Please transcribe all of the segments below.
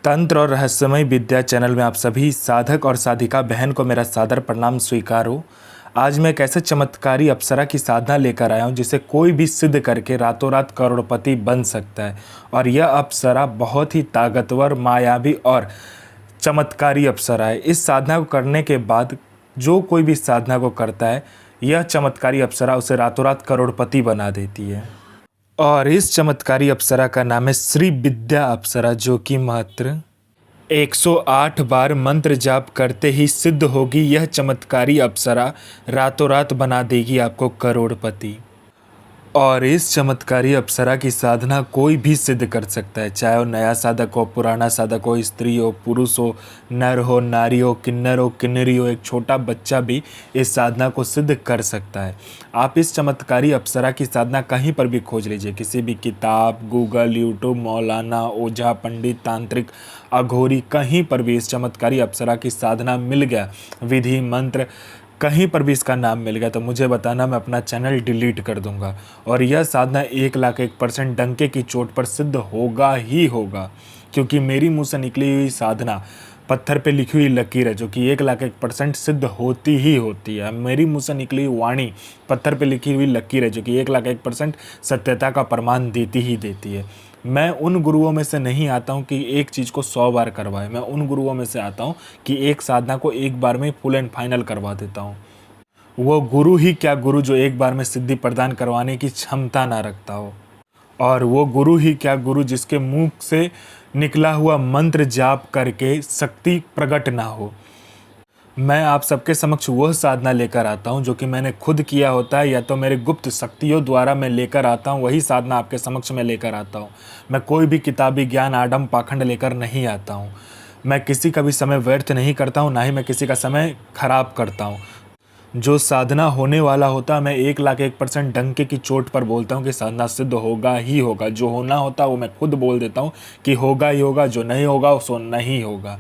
तंत्र और रहस्यमय विद्या चैनल में आप सभी साधक और साधिका बहन को मेरा सादर प्रणाम स्वीकार हो। आज मैं एक ऐसे चमत्कारी अप्सरा की साधना लेकर आया हूँ जिसे कोई भी सिद्ध करके रातों रात करोड़पति बन सकता है। और यह अप्सरा बहुत ही ताकतवर, मायावी और चमत्कारी अप्सरा है। इस साधना को करने के बाद जो कोई भी साधना को करता है, यह चमत्कारी अप्सरा उसे रातों रात करोड़पति बना देती है। और इस चमत्कारी अप्सरा का नाम है श्री विद्या अप्सरा, जो कि मात्र 108 बार मंत्र जाप करते ही सिद्ध होगी। यह चमत्कारी अप्सरा रातों रात बना देगी आपको करोड़पति। और इस चमत्कारी अप्सरा की साधना कोई भी सिद्ध कर सकता है, चाहे वो नया साधक हो, पुराना साधक हो, स्त्री हो, पुरुष हो, नर हो, नारी हो, किन्नर हो, किन्नरी हो, एक छोटा बच्चा भी इस साधना को सिद्ध कर सकता है। आप इस चमत्कारी अप्सरा की साधना कहीं पर भी खोज लीजिए, किसी भी किताब, गूगल, यूट्यूब, मौलाना, ओझा, पंडित, तांत्रिक, अघोरी, कहीं पर भी इस चमत्कारी अप्सरा की साधना मिल गया, विधि मंत्र कहीं पर भी इसका नाम मिल गया तो मुझे बताना, मैं अपना चैनल डिलीट कर दूंगा। और यह साधना 1,01% डंके की चोट पर सिद्ध होगा ही होगा, क्योंकि मेरी मुंह से निकली हुई साधना पत्थर पे लिखी हुई लकीर है, जो कि 1,01% सिद्ध होती ही होती है। मेरी मुंह से निकली हुई वाणी पत्थर पे लिखी हुई लकीर है, जो कि 1,01% सत्यता का प्रमाण देती ही देती है। मैं उन गुरुओं में से नहीं आता हूँ कि एक चीज़ को 100 बार करवाए। मैं उन गुरुओं में से आता हूँ कि एक साधना को एक बार में फुल एंड फाइनल करवा देता हूँ। वो गुरु ही क्या गुरु जो एक बार में सिद्धि प्रदान करवाने की क्षमता ना रखता हो, और वो गुरु ही क्या गुरु जिसके मुंह से निकला हुआ मंत्र जाप करके शक्ति प्रकट ना हो। मैं आप सबके समक्ष वह साधना लेकर आता हूं जो कि मैंने खुद किया होता है, या तो मेरे गुप्त शक्तियों द्वारा मैं लेकर आता हूं, वही साधना आपके समक्ष में लेकर आता हूं। मैं कोई भी किताबी ज्ञान, आडम पाखंड लेकर नहीं आता हूं। मैं किसी का भी समय व्यर्थ नहीं करता हूं, ना ही मैं किसी का समय खराब करता हूं। जो साधना होने वाला होता, मैं 1,01% डंके की चोट पर बोलता हूँ कि साधना सिद्ध होगा ही होगा। जो होना होता वो मैं खुद बोल देता हूँ कि होगा ही होगा, जो नहीं होगा सो नहीं होगा।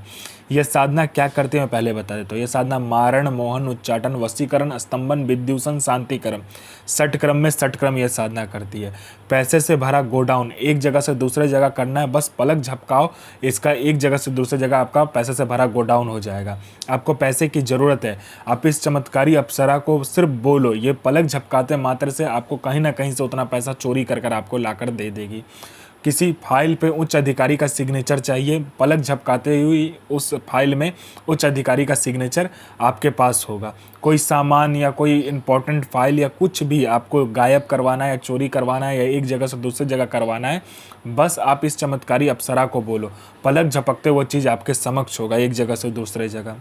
यह साधना क्या करते हैं मैं पहले बता देता हूँ। यह साधना मारण, मोहन, उच्चाटन, वशीकरण, स्तंभन, विद्युषण, शांतिक्रम, 60 क्रम में 60 क्रम यह साधना करती है। पैसे से भरा गोडाउन एक जगह से दूसरे जगह करना है, बस पलक झपकाओ, इसका एक जगह से दूसरी जगह आपका पैसे से भरा गोडाउन हो जाएगा। आपको पैसे की ज़रूरत है, आप इस चमत्कारी अप्सरा को सिर्फ बोलो, ये पलक झपकाते मात्र से आपको कहीं ना कहीं से उतना पैसा चोरी कर आपको लाकर दे देगी। किसी फाइल पे उच्च अधिकारी का सिग्नेचर चाहिए, पलक झपकाते हुई उस फाइल में उच्च अधिकारी का सिग्नेचर आपके पास होगा। कोई सामान या कोई इम्पोर्टेंट फाइल या कुछ भी आपको गायब करवाना है या चोरी करवाना है या एक जगह से दूसरी जगह करवाना है, बस आप इस चमत्कारी अप्सरा को बोलो, पलक झपकते वो चीज़ आपके समक्ष होगा एक जगह से दूसरे जगह।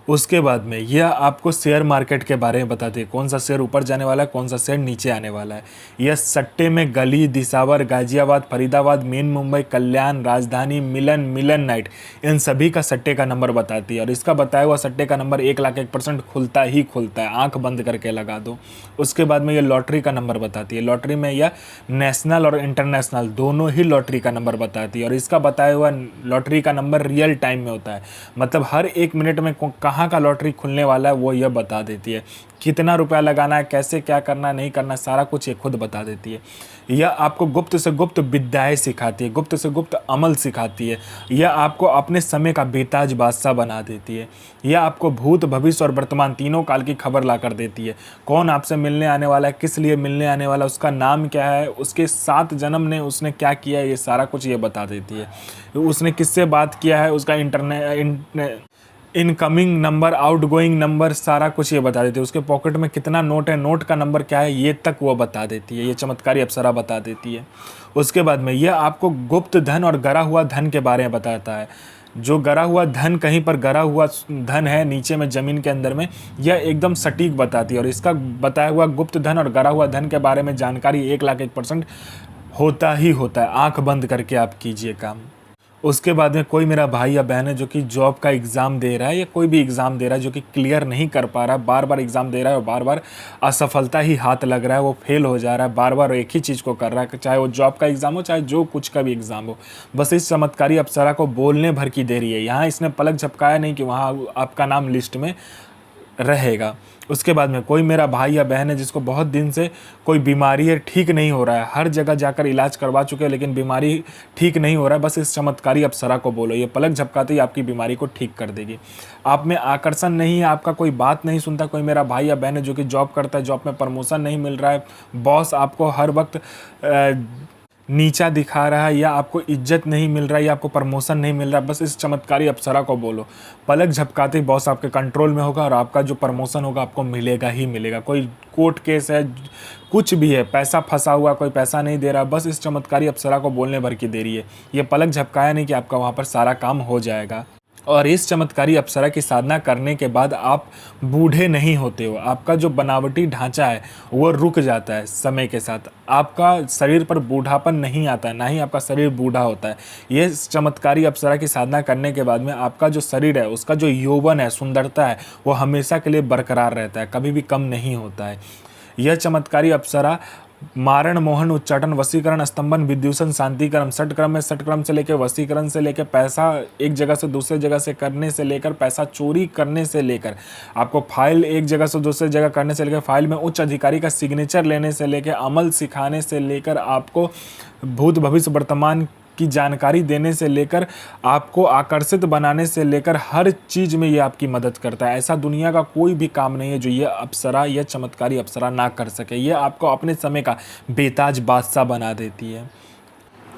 उसके बाद में यह आपको शेयर मार्केट के बारे में बताती है, कौन सा शेयर ऊपर जाने वाला है, कौन सा शेयर नीचे आने वाला है। यह सट्टे में गली, दिसावर, गाजियाबाद, फरीदाबाद, मेन मुंबई, कल्याण, राजधानी, मिलन नाइट, इन सभी का सट्टे का नंबर बताती है। और इसका बताया हुआ सट्टे का नंबर 1,01% खुलता ही खुलता है, आंख बंद करके लगा दो। उसके बाद में यह लॉटरी का नंबर बताती है। लॉटरी में यह नेशनल और इंटरनेशनल दोनों ही लॉटरी का नंबर बताती है। और इसका बताया हुआ लॉटरी का नंबर रियल टाइम में होता है, मतलब हर 1 मिनट में कहाँ का लॉटरी खुलने वाला है वो यह बता देती है। कितना रुपया लगाना है, कैसे क्या करना नहीं करना, सारा कुछ ये खुद बता देती है। यह आपको गुप्त से गुप्त विद्याएं सिखाती है, गुप्त से गुप्त अमल सिखाती है। यह आपको अपने समय का बेताज बादशाह बना देती है। यह आपको भूत, भविष्य और वर्तमान तीनों काल की खबर ला कर देती है। कौन आपसे मिलने आने वाला है, किस लिए मिलने आने वाला है, उसका नाम क्या है, उसके 7 जन्म ने उसने क्या किया है, ये सारा कुछ ये बता देती है। उसने किससे बात किया है, उसका इनकमिंग नंबर, आउटगोइंग नंबर, सारा कुछ ये बता देती है। उसके पॉकेट में कितना नोट है, नोट का नंबर क्या है, ये तक वो बता देती है। ये चमत्कारी अप्सरा बता देती है। उसके बाद में यह आपको गुप्त धन और गरा हुआ धन के बारे में बताता है। जो गरा हुआ धन, कहीं पर गरा हुआ धन है नीचे में ज़मीन के अंदर में, यह एकदम सटीक बताती है। और इसका बताया हुआ गुप्त धन और गरा हुआ धन के बारे में जानकारी 1,01% होता ही होता है। आँख बंद करके आप कीजिए काम। उसके बाद में कोई मेरा भाई या बहन है जो कि जॉब का एग्ज़ाम दे रहा है या कोई भी एग्ज़ाम दे रहा है, जो कि क्लियर नहीं कर पा रहा है, बार बार एग्ज़ाम दे रहा है और बार बार असफलता ही हाथ लग रहा है, वो फेल हो जा रहा है, बार बार एक ही चीज़ को कर रहा है, चाहे वो जॉब का एग्ज़ाम हो, चाहे जो कुछ का भी एग्ज़ाम हो। बस इस चमत्कारी अप्सरा को बोलने भर की देरी है। यहाँ इसने पलक झपकाया नहीं कि वहाँ आपका नाम लिस्ट में रहेगा। उसके बाद में कोई मेरा भाई या बहन है जिसको बहुत दिन से कोई बीमारी है, ठीक नहीं हो रहा है, हर जगह जाकर इलाज करवा चुके हैं लेकिन बीमारी ठीक नहीं हो रहा है, बस इस चमत्कारी अप्सरा को बोलो, ये पलक झपकाते ही आपकी बीमारी को ठीक कर देगी। आप में आकर्षण नहीं है, आपका कोई बात नहीं सुनता, कोई मेरा भाई या बहन है जो कि जॉब करता है, जॉब में प्रमोशन नहीं मिल रहा है, बॉस आपको हर वक्त नीचा दिखा रहा है, या आपको इज्जत नहीं मिल रहा है, या आपको प्रमोशन नहीं मिल रहा है, बस इस चमत्कारी अप्सरा को बोलो, पलक झपकाते ही बॉस आपके कंट्रोल में होगा और आपका जो प्रमोशन होगा आपको मिलेगा ही मिलेगा। कोई कोर्ट केस है, कुछ भी है, पैसा फंसा हुआ, कोई पैसा नहीं दे रहा, बस इस चमत्कारी अप्सरा को बोलने भर की देरी है। ये पलक झपकाया नहीं कि आपका वहाँ पर सारा काम हो जाएगा। और इस चमत्कारी अप्सरा की साधना करने के बाद आप बूढ़े नहीं होते हो, आपका जो बनावटी ढांचा है वो रुक जाता है समय के साथ, आपका शरीर पर बूढ़ापन नहीं आता है, ना ही आपका शरीर बूढ़ा होता है। ये चमत्कारी अप्सरा की साधना करने के बाद में आपका जो शरीर है, उसका जो यौवन है, सुंदरता है, वो हमेशा के लिए बरकरार रहता है, कभी भी कम नहीं होता है। यह चमत्कारी अप्सरा मारण, मोहन, उच्चाटन, वशीकरण, स्तंभन, विद्युषण, शांतिकरण, षटक्रम में षटक्रम से लेकर वशीकरण से लेकर पैसा एक जगह से दूसरे जगह से करने से लेकर पैसा चोरी करने से लेकर आपको फाइल एक जगह से दूसरे जगह करने से लेकर फाइल में उच्च अधिकारी का सिग्नेचर लेने से लेकर अमल सिखाने से लेकर आपको भूत भविष्य वर्तमान की जानकारी देने से लेकर आपको आकर्षित बनाने से लेकर हर चीज़ में ये आपकी मदद करता है। ऐसा दुनिया का कोई भी काम नहीं है जो ये अप्सरा, ये चमत्कारी अप्सरा ना कर सके। ये आपको अपने समय का बेताज बादशाह बना देती है।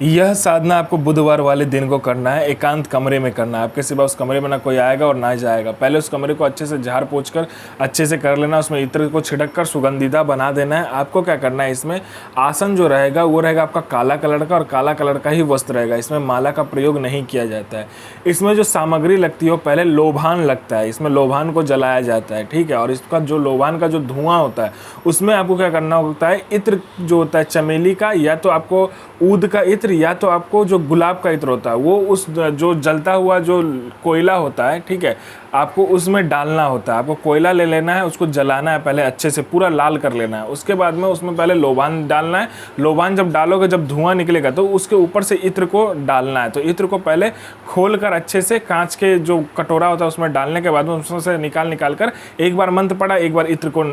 यह साधना आपको बुधवार वाले दिन को करना है, एकांत कमरे में करना है। आपके सिवा उस कमरे में ना कोई आएगा और ना जाएगा। पहले उस कमरे को अच्छे से झाड़ पोंछ कर अच्छे से कर लेना, उसमें इत्र को छिड़क कर सुगंधिता बना देना है। आपको क्या करना है, इसमें आसन जो रहेगा वो रहेगा आपका काला कलर का, और काला कलर का ही वस्त्र रहेगा। इसमें माला का प्रयोग नहीं किया जाता है। इसमें जो सामग्री लगती है वो पहले लोभान लगता है, इसमें लोभान को जलाया जाता है, ठीक है। और इसका जो लोभान का जो धुआं होता है उसमें आपको क्या करना होता है, इत्र जो होता है चमेली का, या तो आपको ऊद का इत्र, या तो आपको जो गुलाब का इत्र होता है वो उस जो जलता हुआ जो कोयला होता है, ठीक है, आपको उसमें डालना होता है। आपको कोयला ले लेना है, उसको जलाना है, पहले अच्छे से पूरा लाल कर लेना है। उसके बाद में उसमें पहले लोबान डालना है। लोबान जब डालोगे, जब धुआं निकलेगा तो उसके ऊपर से इत्र को डालना है। तो इत्र को पहले खोल कर अच्छे से कांच के जो कटोरा होता है उसमें डालने के बाद में उसमें से निकाल कर एक बार मंत्र पढ़ा, एक बार इत्र को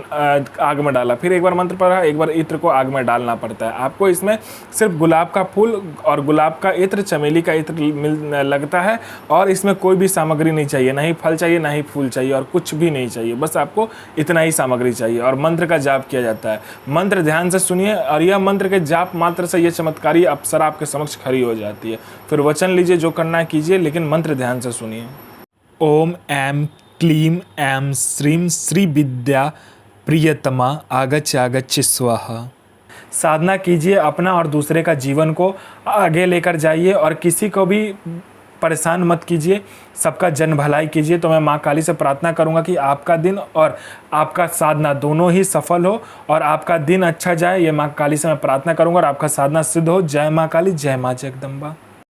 आग में डाला, फिर एक बार मंत्र पढ़ा, एक बार इत्र को आग में डालना पड़ता है। आपको इसमें सिर्फ गुलाब का फूल और गुलाब का इत्र, चमेली का इत्र लगता है, और इसमें कोई भी सामग्री नहीं चाहिए, ना ही फल चाहिए, ना ही फूल चाहिए, और कुछ भी नहीं चाहिए। बस आपको इतना ही सामग्री चाहिए। और मंत्र का जाप किया जाता है। मंत्र ध्यान से सुनिए, और यह मंत्र के जाप मात्र से यह चमत्कारी अप्सरा आपके समक्ष खड़ी हो जाती है। फिर वचन लीजिए, जो करना है कीजिए, लेकिन मंत्र ध्यान से सुनिए। ओम ऐं क्लीं ऐं श्रीं श्री विद्या प्रियतमा आगच्छ आगच्छ स्वाहा। साधना कीजिए, अपना और दूसरे का जीवन को आगे लेकर जाइए, और किसी को भी परेशान मत कीजिए, सबका जन भलाई कीजिए। तो मैं माँ काली से प्रार्थना करूँगा कि आपका दिन और आपका साधना दोनों ही सफल हो, और आपका दिन अच्छा जाए। ये माँ काली से मैं प्रार्थना करूँगा, और आपका साधना सिद्ध हो। जय माँ काली, जय माँ जगदम्बा।